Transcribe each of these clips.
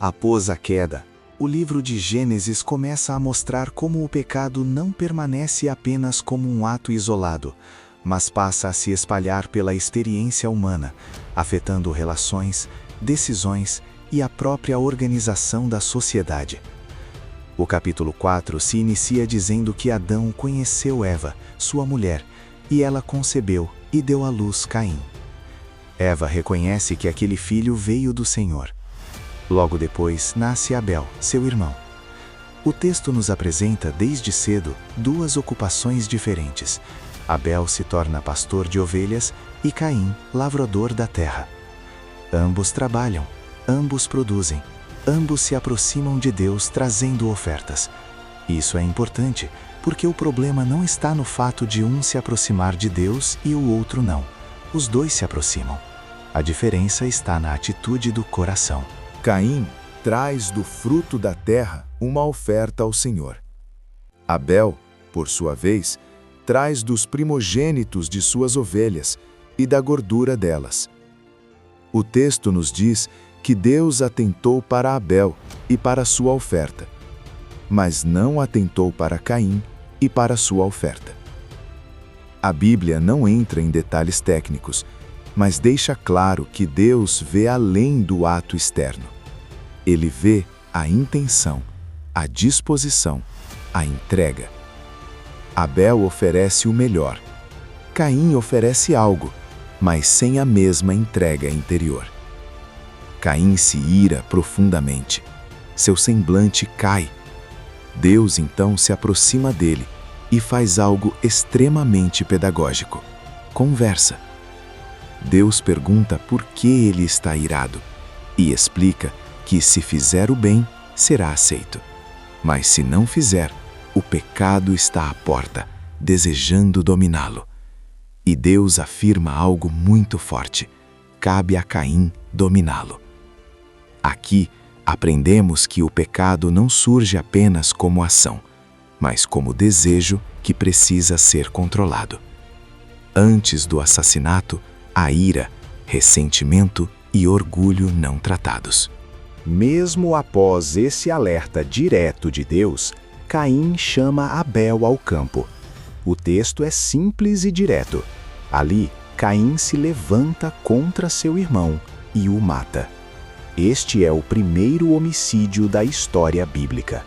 Após a queda, o livro de Gênesis começa a mostrar como o pecado não permanece apenas como um ato isolado, mas passa a se espalhar pela experiência humana, afetando relações, decisões e a própria organização da sociedade. O capítulo 4 se inicia dizendo que Adão conheceu Eva, sua mulher, e ela concebeu e deu à luz Caim. Eva reconhece que aquele filho veio do Senhor. Logo depois nasce Abel, seu irmão. O texto nos apresenta desde cedo duas ocupações diferentes. Abel se torna pastor de ovelhas e Caim, lavrador da terra. Ambos trabalham, ambos produzem, ambos se aproximam de Deus trazendo ofertas. Isso é importante, porque o problema não está no fato de um se aproximar de Deus e o outro não. Os dois se aproximam. A diferença está na atitude do coração. Caim traz do fruto da terra uma oferta ao Senhor. Abel, por sua vez, traz dos primogênitos de suas ovelhas e da gordura delas. O texto nos diz que Deus atentou para Abel e para sua oferta, mas não atentou para Caim e para sua oferta. A Bíblia não entra em detalhes técnicos, mas deixa claro que Deus vê além do ato externo. Ele vê a intenção, a disposição, a entrega. Abel oferece o melhor. Caim oferece algo, mas sem a mesma entrega interior. Caim se ira profundamente. Seu semblante cai. Deus então se aproxima dele e faz algo extremamente pedagógico. Conversa. Deus pergunta por que ele está irado e explica que se fizer o bem, será aceito. Mas se não fizer, o pecado está à porta, desejando dominá-lo. E Deus afirma algo muito forte: cabe a Caim dominá-lo. Aqui, aprendemos que o pecado não surge apenas como ação, mas como desejo que precisa ser controlado. Antes do assassinato, a ira, ressentimento e orgulho não tratados. Mesmo após esse alerta direto de Deus, Caim chama Abel ao campo. O texto é simples e direto. Ali, Caim se levanta contra seu irmão e o mata. Este é o primeiro homicídio da história bíblica.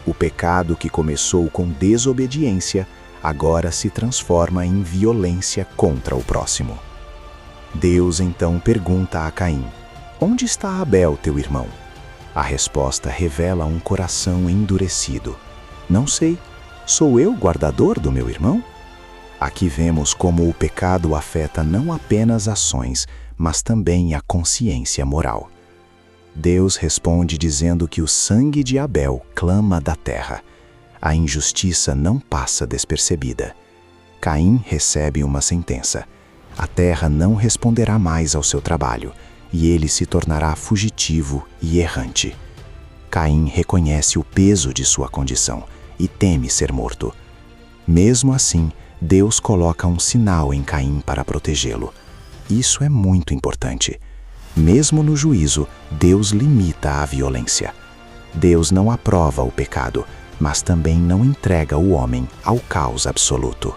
O pecado que começou com desobediência agora se transforma em violência contra o próximo. Deus então pergunta a Caim: onde está Abel, teu irmão? A resposta revela um coração endurecido. Não sei, sou eu guardador do meu irmão? Aqui vemos como o pecado afeta não apenas ações, mas também a consciência moral. Deus responde dizendo que o sangue de Abel clama da terra. A injustiça não passa despercebida. Caim recebe uma sentença. A terra não responderá mais ao seu trabalho, e ele se tornará fugitivo e errante. Caim reconhece o peso de sua condição e teme ser morto. Mesmo assim, Deus coloca um sinal em Caim para protegê-lo. Isso é muito importante. Mesmo no juízo, Deus limita a violência. Deus não aprova o pecado, mas também não entrega o homem ao caos absoluto.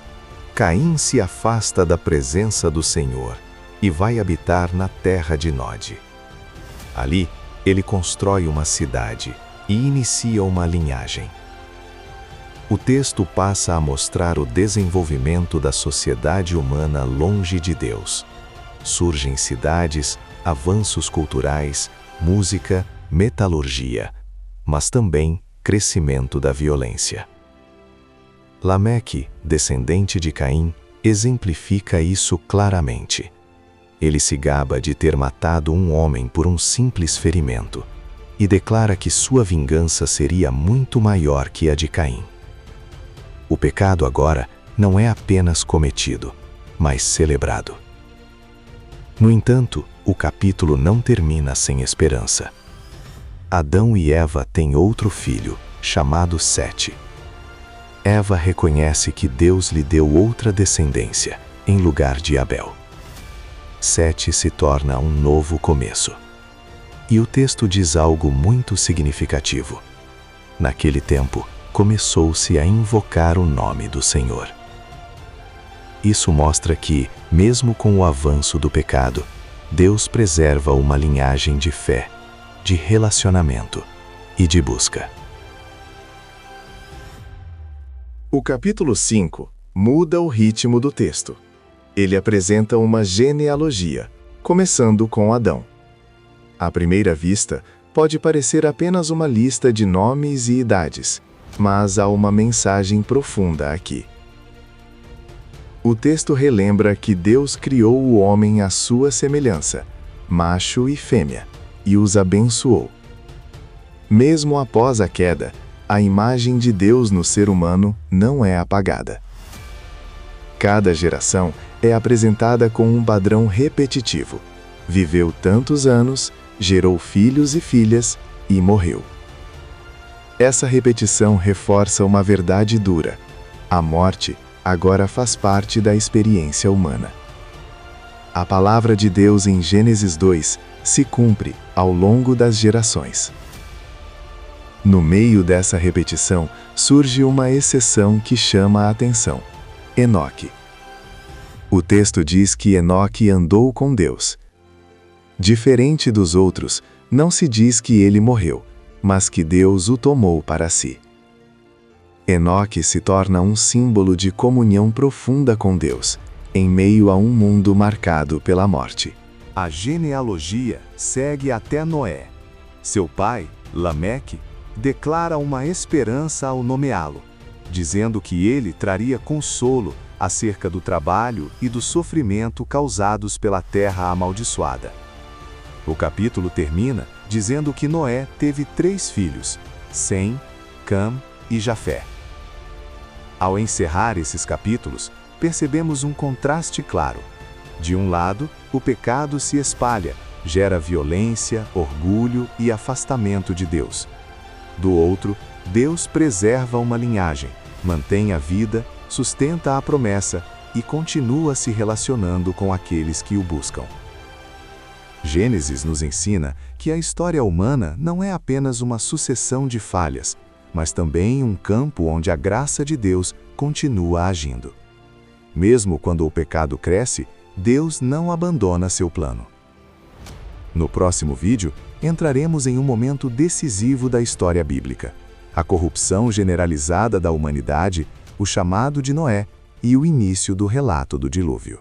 Caim se afasta da presença do Senhor e vai habitar na terra de Nod. Ali, ele constrói uma cidade e inicia uma linhagem. O texto passa a mostrar o desenvolvimento da sociedade humana longe de Deus. Surgem cidades, avanços culturais, música, metalurgia, mas também crescimento da violência. Lameque, descendente de Caim, exemplifica isso claramente. Ele se gaba de ter matado um homem por um simples ferimento e declara que sua vingança seria muito maior que a de Caim. O pecado agora não é apenas cometido, mas celebrado. No entanto, o capítulo não termina sem esperança. Adão e Eva têm outro filho, chamado Sete. Eva reconhece que Deus lhe deu outra descendência, em lugar de Abel. Sete se torna um novo começo. E o texto diz algo muito significativo. Naquele tempo, começou-se a invocar o nome do Senhor. Isso mostra que, mesmo com o avanço do pecado, Deus preserva uma linhagem de fé, de relacionamento e de busca. O capítulo 5 muda o ritmo do texto. Ele apresenta uma genealogia, começando com Adão. À primeira vista, pode parecer apenas uma lista de nomes e idades, mas há uma mensagem profunda aqui. O texto relembra que Deus criou o homem à sua semelhança, macho e fêmea, e os abençoou. Mesmo após a queda, a imagem de Deus no ser humano não é apagada. Cada geração é apresentada com um padrão repetitivo. Viveu tantos anos, gerou filhos e filhas e morreu. Essa repetição reforça uma verdade dura. A morte agora faz parte da experiência humana. A palavra de Deus em Gênesis 2 se cumpre ao longo das gerações. No meio dessa repetição, surge uma exceção que chama a atenção: Enoque. O texto diz que Enoque andou com Deus. Diferente dos outros, não se diz que ele morreu, mas que Deus o tomou para si. Enoque se torna um símbolo de comunhão profunda com Deus, em meio a um mundo marcado pela morte. A genealogia segue até Noé. Seu pai, Lameque, declara uma esperança ao nomeá-lo, dizendo que ele traria consolo acerca do trabalho e do sofrimento causados pela terra amaldiçoada. O capítulo termina dizendo que Noé teve 3 filhos, Sem, Cam e Jafé. Ao encerrar esses capítulos, percebemos um contraste claro. De um lado, o pecado se espalha, gera violência, orgulho e afastamento de Deus. Do outro, Deus preserva uma linhagem, mantém a vida, sustenta a promessa e continua se relacionando com aqueles que o buscam. Gênesis nos ensina que a história humana não é apenas uma sucessão de falhas, mas também um campo onde a graça de Deus continua agindo. Mesmo quando o pecado cresce, Deus não abandona seu plano. No próximo vídeo, entraremos em um momento decisivo da história bíblica: a corrupção generalizada da humanidade, o chamado de Noé e o início do relato do dilúvio.